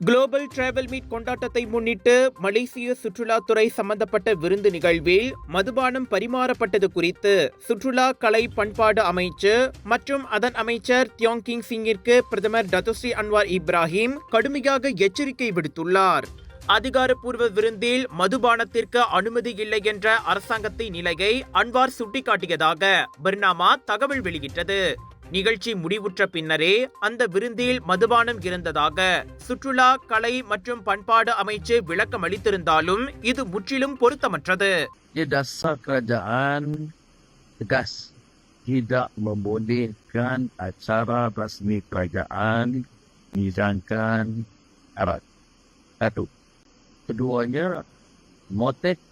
Global travel meet கொண்டாட்டத்தை முன்னிட்டு மலேசிய சுற்றுலாத்துறை சம்பந்தப்பட்ட விருந்து நிகழ்வில் மதுபானம் பரிமாறப்பட்டது குறித்து சுற்றுலா கலை பண்பாடு அமைச்சர் மற்றும் அதன் அமைச்சர் தியோங் கிங் சிங்கிற்கு பிரதமர் டத்துஸ்ரீ அன்வார் இப்ராஹிம் கடுமையாக எச்சரிக்கை விடுத்துள்ளார். அதிகாரப்பூர்வ விருந்தில் மதுபானத்திற்கு அனுமதி இல்லை என்ற அரசாங்கத்தின் நிலையை அன்வார் சுட்டிக்காட்டியதாக பர்னாமா தகவல் வெளியிட்டது. நிகழ்ச்சி முடிவுற்ற பின்னரே அந்த விருந்தில் மதுபானம் இருந்ததாக சுற்றுலா கலை மற்றும் பண்பாடு அமைச்சு விளக்கம் அளித்திருந்தாலும் இது முற்றிலும் பொருத்தமற்றது. Dasar kerajaan tegas tidak membolehkan acara rasmi kerajaan dihidangkan arak. Satu. Keduanya,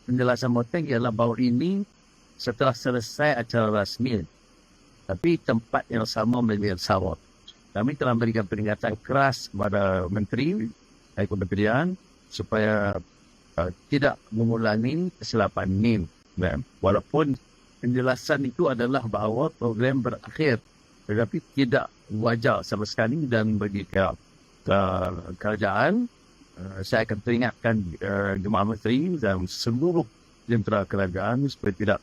penjelasan motek ialah bahawa ini setelah selesai acara rasmi. Tapi tempat yang sama menjadi sama. Kami telah memberikan peringatan keras kepada Menteri Kementerian supaya tidak mengulangi kesilapan ini. Walaupun penjelasan itu adalah bahawa program berakhir, tetapi tidak wajar sama sekali dan bagi kerajaan, saya akan peringatkan Jemaah Menteri dan seluruh jentera kerajaan supaya tidak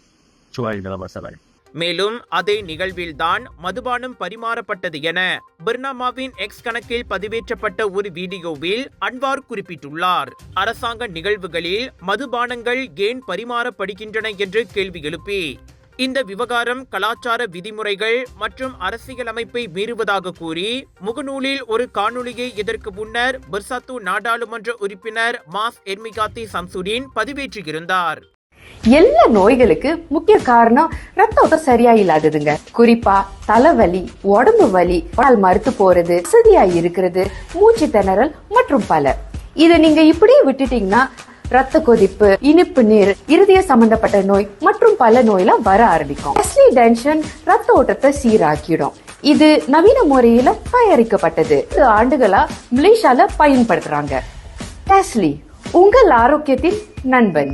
cuai dalam masalah ini. மேலும் அதே நிகழ்வில்தான் மதுபானம் பரிமாறப்பட்டது என பர்னாமாவின் X கணக்கில் பதிவேற்றப்பட்ட ஒரு வீடியோவில் Anwar குறிப்பிட்டுள்ளார். அரசாங்க நிகழ்வுகளில் மதுபானங்கள் ஏன் பரிமாறப்படுகின்றன என்று கேள்வி எழுப்பி இந்த விவகாரம் கலாச்சார விதிமுறைகள் மற்றும் அரசியலமைப்பை மீறுவதாக கூறி முகநூலில் ஒரு காணொளியை இதற்கு முன்னர் பெர்சாத்து நாடாளுமன்ற உறுப்பினர் மாஸ் எர்மிகாத்தி சம்சுடின் பதிவேற்றியிருந்தார். எல்லா நோய்களுக்கு முக்கிய காரணம் ரத்த ஓட்டம் சரியா இல்லாததுங்க. குறிப்பா தலைவலி, உடம்பு வலி, மறுத்து போறது, வசதியா இருக்கிறது, மூச்சு திணறல் மற்றும் பல. இதை நீங்க இப்படியே விட்டுட்டீங்கன்னா ரத்த கொதிப்பு, இனிப்பு நீர், இருதய சம்பந்தப்பட்ட நோய் மற்றும் பல நோயெல்லாம் வர ஆரம்பிக்கும். டென்ஷன் ரத்த ஓட்டத்தை சீராக்கிடும். இது நவீன முறையில தயாரிக்கப்பட்டது. ஆண்டுகளா மலேசியால பயன்படுத்துறாங்க. டெஸ்லி, உங்கள் ஆரோக்கியத்தின் நண்பன்.